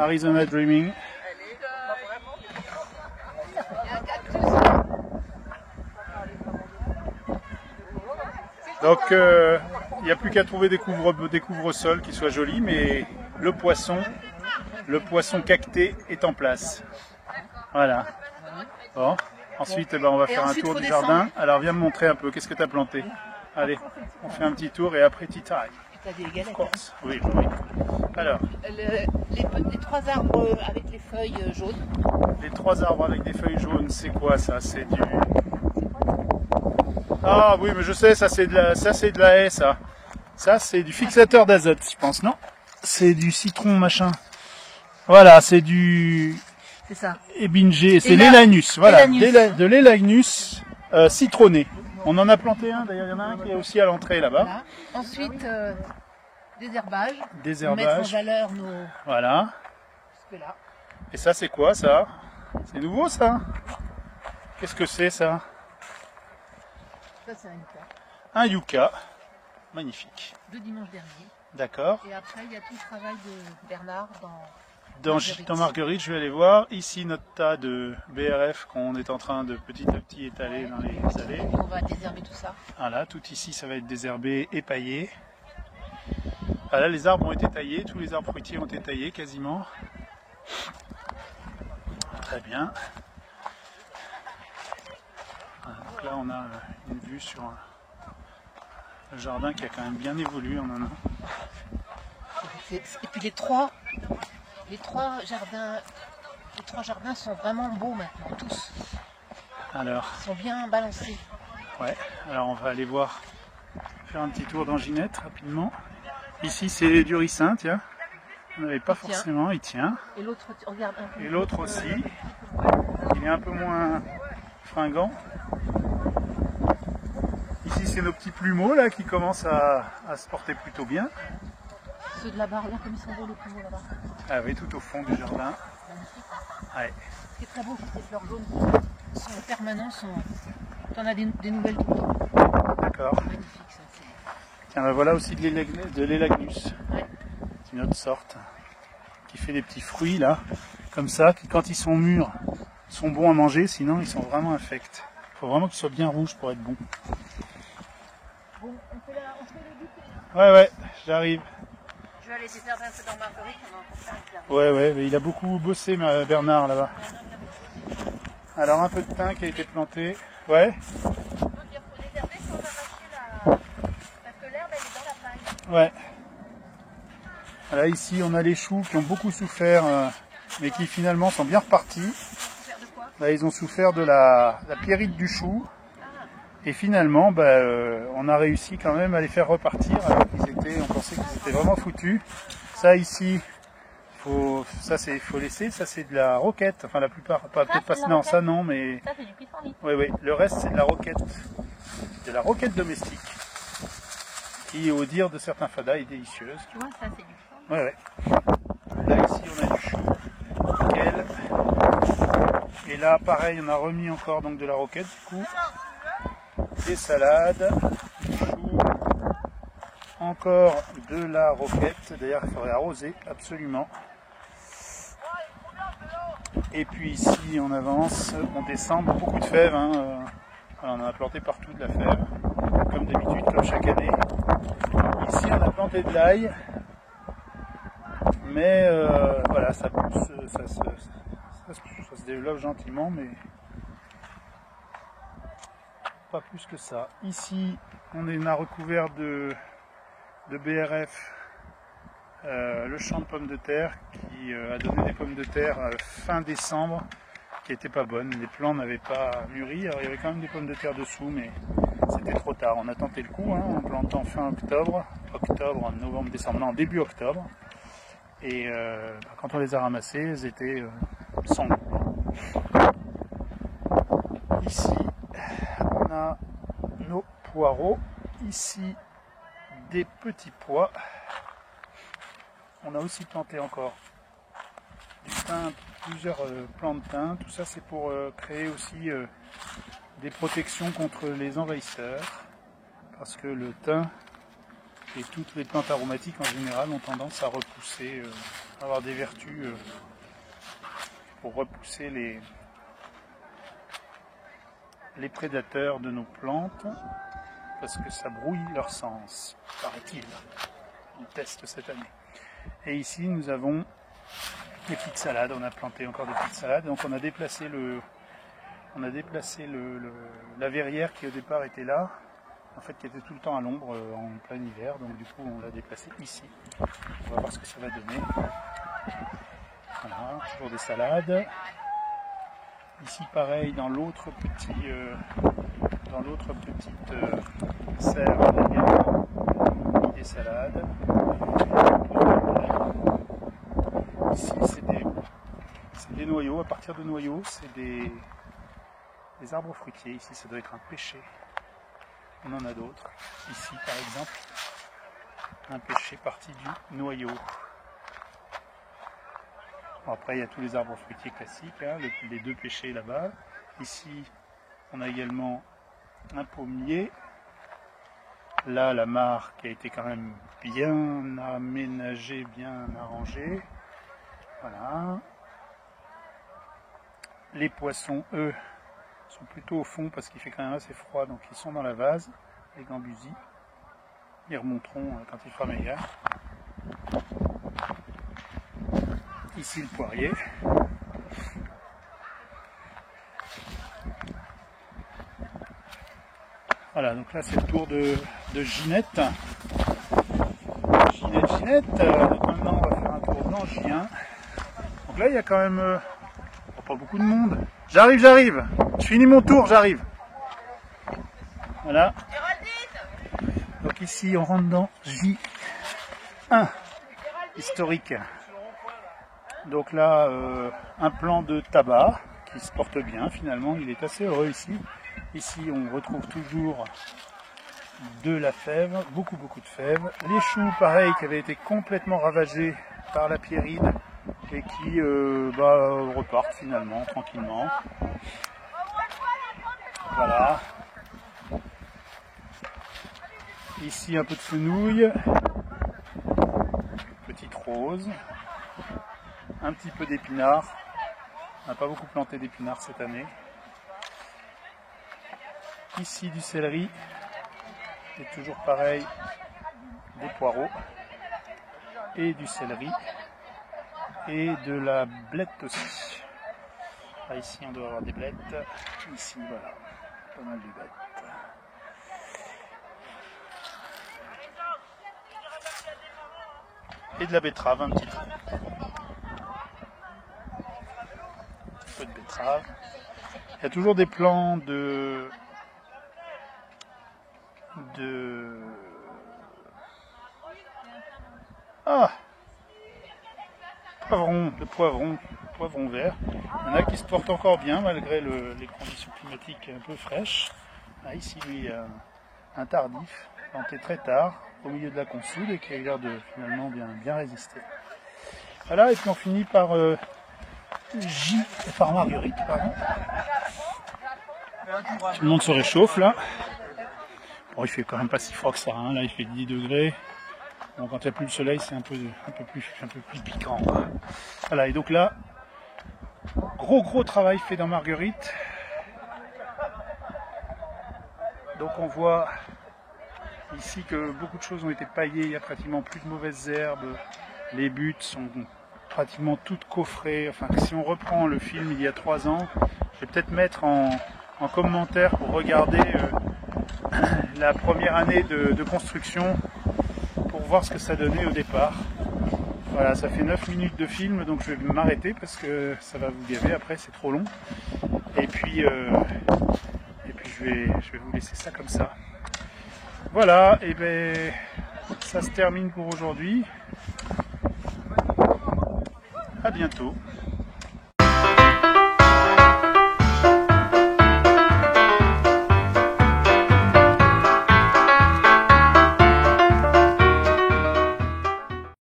Arizona Dreaming. Donc il n'y a plus qu'à trouver des couvre-sols qui soient jolis, mais le poisson cacté est en place. Voilà. Bon. Ensuite, on va faire un tour du jardin. Alors viens me montrer un peu, qu'est-ce que tu as planté? Allez, on fait un petit tour et après tu tailles. Tu as des galettes. Oui, oui. Alors. Les 3 arbres avec les feuilles jaunes. Les 3 arbres avec des feuilles jaunes, c'est quoi ça? C'est du... Ah oui, mais je sais, ça c'est de la haie, ça. Ça c'est du fixateur d'azote, je pense, non? C'est du citron machin. Voilà, c'est du... C'est ça. Ébingé, c'est l'élagnus, voilà, de l'élagnus citronné. On en a planté un, d'ailleurs il y en a un qui est aussi à l'entrée là-bas. Voilà. Ensuite, désherbage. Désherbage. Mettre en valeur nos... Voilà. Là. Et ça c'est quoi ça? C'est nouveau ça? Qu'est-ce que c'est ça? Ça c'est un yucca. Un yucca. Magnifique. De dimanche dernier. D'accord. Et après il y a tout le travail de Bernard dans Marguerite, je vais aller voir. Ici, notre tas de BRF qu'on est en train de petit à petit étaler dans les allées. On va désherber tout ça. Voilà, tout ici, ça va être désherbé et paillé. Voilà, les arbres ont été taillés, tous les arbres fruitiers ont été taillés quasiment. Très bien. Voilà, donc là, on a une vue sur le jardin qui a quand même bien évolué en un an. Et puis les trois jardins sont vraiment beaux maintenant, tous. Alors, ils sont bien balancés. Ouais, alors on va aller voir, faire un petit tour dans Ginette rapidement. Ici c'est du ricin, tiens. On n'avait pas forcément, il tient. Et l'autre, regarde un peu. Et l'autre aussi. Il est un peu moins fringant. Ici c'est nos petits plumeaux là qui commencent à se porter plutôt bien. Ceux de là-bas, regarde comme ils sont beaux les plumeaux là-bas. Ah oui, tout au fond du jardin. Ouais. Ce qui est très beau, c'est ces fleurs jaunes qui sont permanentes. T'en as des nouvelles tout le temps. D'accord. Magnifique ça. Tiens, ben voilà aussi de l'élagnus. Ouais. C'est une autre sorte qui fait des petits fruits là, comme ça, qui quand ils sont mûrs, sont bons à manger, sinon ils sont vraiment infects. Il faut vraiment qu'ils soient bien rouges pour être bons. Bon, on fait le goûter. Ouais, j'arrive. Je vais aller désherber un peu dans Marguerite, on va encore faire un clair. Ouais, mais il a beaucoup bossé Bernard là-bas. Alors un peu de thym qui a été planté. Ouais. Il faut désherber sans arracher parce que l'herbe elle est dans la paille. Ouais. Là ici on a les choux qui ont beaucoup souffert, mais qui finalement sont bien repartis. Ils ont souffert de quoi? Là, ils ont souffert de la pierrite du chou. Et finalement, on a réussi quand même à les faire repartir alors on pensait qu'ils étaient vraiment foutus. Ça ici, faut laisser. Ça c'est de la roquette. Enfin la plupart, peut-être pas. Non, ça non, mais. Ça c'est du pissenlit. Oui. Le reste c'est de la roquette. De la roquette domestique. Qui, au dire de certains fadas, est délicieuse. Tu vois, ça c'est du pissenlit. Ouais. Là ici on a du chou. Nickel. Et là pareil, on a remis encore donc de la roquette du coup. Des salades, du chou, encore de la roquette, d'ailleurs il faudrait arroser absolument. Et puis ici on avance, on descend, beaucoup de fèves, hein. On en a planté partout de la fève, comme d'habitude, comme chaque année. Ici on a planté de l'ail, mais voilà, ça pousse, ça se développe gentiment, mais pas plus que ça. Ici, on a recouvert de BRF le champ de pommes de terre qui a donné des pommes de terre fin décembre qui n'étaient pas bonnes. Les plants n'avaient pas mûri. Alors il y avait quand même des pommes de terre dessous, mais c'était trop tard. On a tenté le coup en plantant fin octobre, novembre, décembre, non, début octobre. Et quand on les a ramassées, elles étaient sans goût. Ici, on a nos poireaux, ici des petits pois. On a aussi planté encore du thym, plusieurs plants de thym. Tout ça c'est pour créer aussi des protections contre les envahisseurs, parce que le thym et toutes les plantes aromatiques en général ont tendance à repousser avoir des vertus pour repousser les prédateurs de nos plantes, parce que ça brouille leur sens, paraît-il. On teste cette année. Et ici nous avons des petites salades, on a planté encore des petites salades, donc on a déplacé la verrière qui au départ était là, en fait qui était tout le temps à l'ombre en plein hiver, donc du coup on l'a déplacé ici. On va voir ce que ça va donner. Voilà, toujours des salades. Ici pareil dans l'autre petite serre, on a également des salades. Ici c'est des noyaux, à partir de noyaux c'est des arbres fruitiers. Ici ça doit être un pêcher. On en a d'autres. Ici par exemple un pêcher parti du noyau. Bon, après il y a tous les arbres fruitiers classiques, hein, les deux pêchers là-bas. Ici on a également un pommier. Là la mare qui a été quand même bien aménagée, bien arrangée. Voilà. Les poissons, eux, sont plutôt au fond parce qu'il fait quand même assez froid, donc ils sont dans la vase, les gambusies. Ils remonteront quand il fera meilleur. Ici le poirier. Voilà, donc là c'est le tour de Ginette. Ginette. Donc maintenant on va faire un tour dans Gien. Donc là il y a quand même pas beaucoup de monde. J'arrive. Je finis mon tour, j'arrive. Voilà. Donc ici on rentre dans J1 historique. Donc là un plan de tabac qui se porte bien finalement, il est assez heureux ici. Ici on retrouve toujours de la fève, beaucoup de fèves. Les choux pareil qui avaient été complètement ravagés par la pierride et qui repartent finalement tranquillement. Voilà. Ici un peu de fenouil, petite rose, un petit peu d'épinards. On n'a pas beaucoup planté d'épinards cette année. Ici du céleri et toujours pareil des poireaux et du céleri et de la blette aussi. Là, ici on doit avoir des blettes, ici voilà, pas mal de blettes. Et de la betterave un petit peu. Un peu de betterave. Il y a toujours des plants de poivron vert. Il y en a qui se portent encore bien malgré les conditions climatiques un peu fraîches. Là, ici lui un tardif, planté très tard au milieu de la consoude et qui a l'air de finalement bien résister. Voilà, et puis on finit par par Marguerite, pardon. Tout le monde se réchauffe là. Bon, il fait quand même pas si froid que ça, hein. Là il fait 10 degrés. Bon, quand il n'y a plus le soleil, c'est un peu plus piquant. Voilà, et donc là, gros travail fait dans Marguerite. Donc on voit ici que beaucoup de choses ont été paillées, il y a pratiquement plus de mauvaises herbes, les buttes sont pratiquement toutes coffrées. Enfin, si on reprend le film il y a 3 ans, je vais peut-être mettre en commentaire pour regarder la première année de construction pour voir ce que ça donnait au départ. Voilà, ça fait 9 minutes de film, donc je vais m'arrêter parce que ça va vous gaver après, c'est trop long. Et puis je vais vous laisser ça comme ça. Voilà, et ben ça se termine pour aujourd'hui. À bientôt.